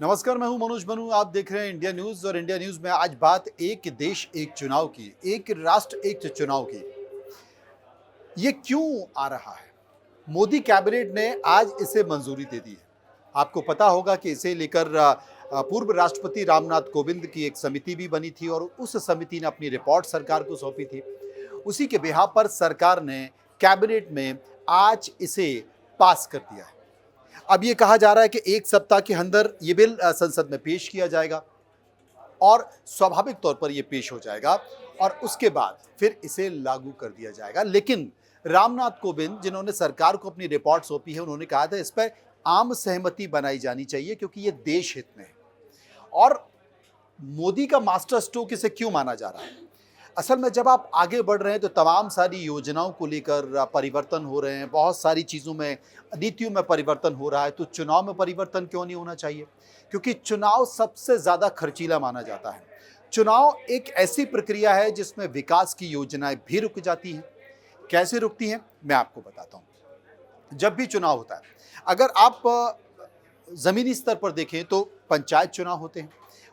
नमस्कार, मैं हूं मनोज बनू। आप देख रहे हैं इंडिया न्यूज और इंडिया न्यूज में आज बात एक देश एक चुनाव की, एक राष्ट्र एक चुनाव की। ये क्यों आ रहा है? मोदी कैबिनेट ने आज इसे मंजूरी दे दी है। आपको पता होगा कि इसे लेकर पूर्व राष्ट्रपति रामनाथ कोविंद की एक समिति भी बनी थी और उस समिति ने अपनी रिपोर्ट सरकार को सौंपी थी। उसी के बिहाफ पर सरकार ने कैबिनेट में आज इसे पास कर दिया है। अब ये कहा जा रहा है कि एक सप्ताह के अंदर ये बिल संसद में पेश किया जाएगा और स्वाभाविक तौर पर ये पेश हो जाएगा और उसके बाद फिर इसे लागू कर दिया जाएगा। लेकिन रामनाथ कोविंद, जिन्होंने सरकार को अपनी रिपोर्ट सौंपी है, उन्होंने कहा था इस पर आम सहमति बनाई जानी चाहिए क्योंकि ये देश हित में है। और मोदी का मास्टर स्ट्रोक इसे क्यों माना जा रहा है? असल में जब आप आगे बढ़ रहे हैं तो तमाम सारी योजनाओं को लेकर परिवर्तन हो रहे हैं, बहुत सारी चीज़ों में, नीतियों में परिवर्तन हो रहा है, तो चुनाव में परिवर्तन क्यों नहीं होना चाहिए? क्योंकि चुनाव सबसे ज़्यादा खर्चीला माना जाता है। चुनाव एक ऐसी प्रक्रिया है जिसमें विकास की योजनाएं भी रुक जाती हैं। कैसे रुकती हैं, मैं आपको बताता हूँ। जब भी चुनाव होता है, अगर आप ज़मीनी स्तर पर देखें तो पंचायत चुनाव होते हैं,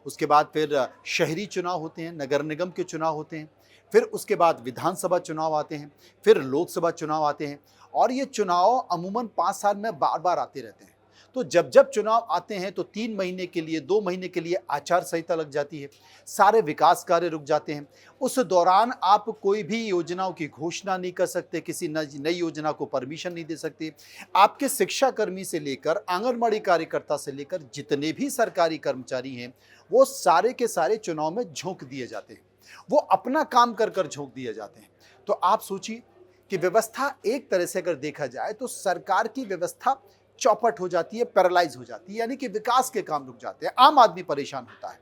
उसके बाद फिर शहरी चुनाव होते हैं, नगर निगम के चुनाव होते हैं, फिर उसके बाद विधानसभा चुनाव आते हैं, फिर लोकसभा चुनाव आते हैं और ये चुनाव अमूमन 5 साल में बार-बार आते रहते हैं। तो जब-जब चुनाव आते हैं तो 3 महीने के लिए, 2 महीने के लिए आचार संहिता लग जाती है, सारे विकास कार्य रुक जाते हैं। उस दौरान आप कोई भी योजनाओं की घोषणा नहीं कर सकते, किसी नई योजना को परमिशन नहीं दे सकते। आपके शिक्षाकर्मी से लेकर, आंगनबाड़ी कार्यकर्ता से लेकर जितने भी सरकारी कर्मचारी हैं, वो सारे के सारे चुनाव में झोंक दिए जाते हैं। वो अपना काम कर कर झोंक दिए जाते हैं। तो आप सोचिए कि व्यवस्था एक तरह से अगर देखा जाए तो सरकार की व्यवस्था चौपट हो जाती है, पैरालाइज हो जाती है, यानी कि विकास के काम रुक जाते हैं, आम आदमी परेशान होता है।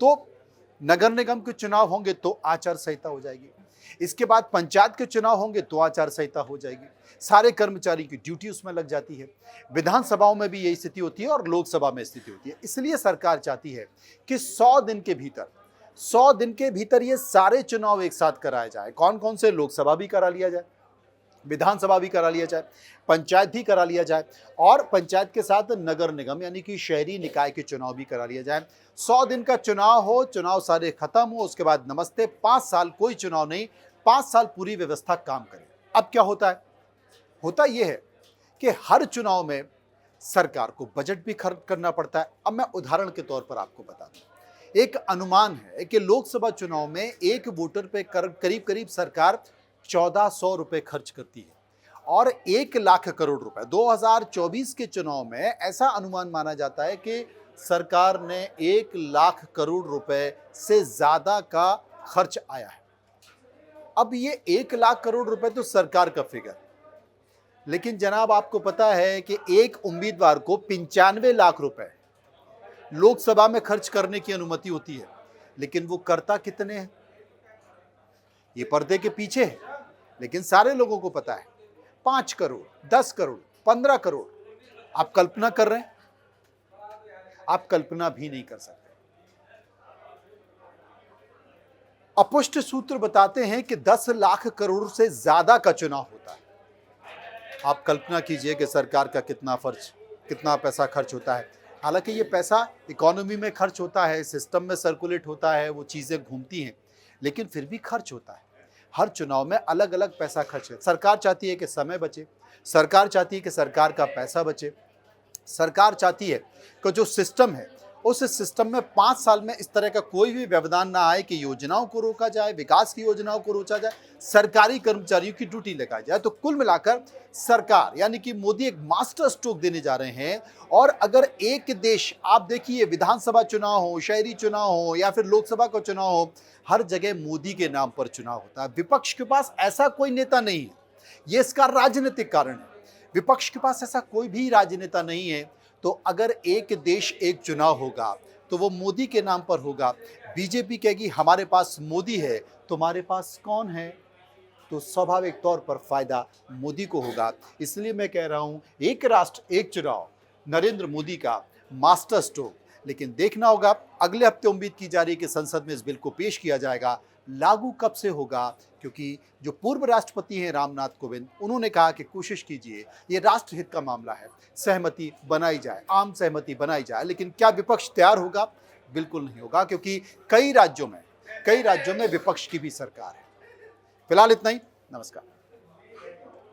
तो नगर निगम के चुनाव होंगे तो आचार संहिता हो जाएगी, इसके बाद पंचायत के चुनाव होंगे तो आचार संहिता हो जाएगी, सारे कर्मचारी की ड्यूटी उसमें लग जाती है। विधानसभाओं में भी यही स्थिति होती है और लोकसभा में स्थिति होती है। इसलिए सरकार चाहती है कि 100 दिन के भीतर ये सारे चुनाव एक साथ कराए जाए। कौन कौन से? लोकसभा भी करा लिया जाए, विधानसभा भी करा लिया जाए, पंचायत भी करा लिया जाए और पंचायत के साथ नगर निगम यानी कि शहरी निकाय के चुनाव भी करा लिया जाए। 100 दिन का चुनाव हो, चुनाव सारे खत्म हो, उसके बाद नमस्ते, 5 साल कोई चुनाव नहीं, 5 साल पूरी व्यवस्था काम करे। अब क्या होता है? होता यह है कि हर चुनाव में सरकार को बजट भी खर्च करना पड़ता है। अब मैं उदाहरण के तौर पर आपको बता दूं, एक अनुमान है कि लोकसभा चुनाव में एक वोटर पे करीब करीब सरकार 1400 रुपए खर्च करती है और 1 लाख करोड़ रुपए 2024 के चुनाव में ऐसा अनुमान माना जाता है कि सरकार ने 1 लाख करोड़ रुपए से ज्यादा का खर्च आया है। अब ये 1 लाख करोड़ रुपए तो सरकार का फिगर, लेकिन जनाब आपको पता है कि एक उम्मीदवार को 95 लाख रुपए लोकसभा में खर्च करने की अनुमति होती है, लेकिन वो करता कितने हैं? ये पर्दे के पीछे है, लेकिन सारे लोगों को पता है 5 करोड़, 10 करोड़, 15 करोड़। आप कल्पना कर रहे हैं? आप कल्पना भी नहीं कर सकते। अपुष्ट सूत्र बताते हैं कि 10 लाख करोड़ से ज्यादा का चुनाव होता है। आप कल्पना कीजिए कि सरकार का कितना पैसा खर्च होता है। हालांकि ये पैसा इकोनॉमी में खर्च होता है, सिस्टम में सर्कुलेट होता है, वो चीजें घूमती हैं, लेकिन फिर भी खर्च होता है। हर चुनाव में अलग अलग पैसा खर्च है। सरकार चाहती है कि समय बचे, सरकार चाहती है कि सरकार का पैसा बचे, सरकार चाहती है कि जो सिस्टम है उस सिस्टम में 5 साल में इस तरह का कोई भी व्यवधान ना आए कि योजनाओं को रोका जाए, विकास की योजनाओं को रोका जाए, सरकारी कर्मचारियों की ड्यूटी लगाई जाए। तो कुल मिलाकर सरकार यानी कि मोदी एक मास्टर स्ट्रोक देने जा रहे हैं। और अगर एक देश, आप देखिए, विधानसभा चुनाव हो, शहरी चुनाव हो या फिर लोकसभा का चुनाव हो, हर जगह मोदी के नाम पर चुनाव होता है। विपक्ष के पास ऐसा कोई नेता नहीं है, ये इसका राजनीतिक कारण है। विपक्ष के पास ऐसा कोई भी राजनेता नहीं है। तो अगर एक देश एक चुनाव होगा तो वो मोदी के नाम पर होगा। बीजेपी कहेगी हमारे पास मोदी है, तुम्हारे पास कौन है? तो स्वाभाविक तौर पर फायदा मोदी को होगा। इसलिए मैं कह रहा हूं, एक राष्ट्र एक चुनाव नरेंद्र मोदी का मास्टर स्ट्रोक। लेकिन देखना होगा, अगले हफ्ते उम्मीद की जा रही है कि संसद में इस बिल को पेश किया जाएगा। लागू कब से होगा क्योंकि जो पूर्व राष्ट्रपति हैं रामनाथ कोविंद, उन्होंने कहा कि कोशिश कीजिए, ये राष्ट्रहित का मामला है, सहमति बनाई जाए, आम सहमति बनाई जाए। लेकिन क्या विपक्ष तैयार होगा? बिल्कुल नहीं होगा, क्योंकि कई राज्यों में विपक्ष की भी सरकार है। फिलहाल इतना ही। नमस्कार।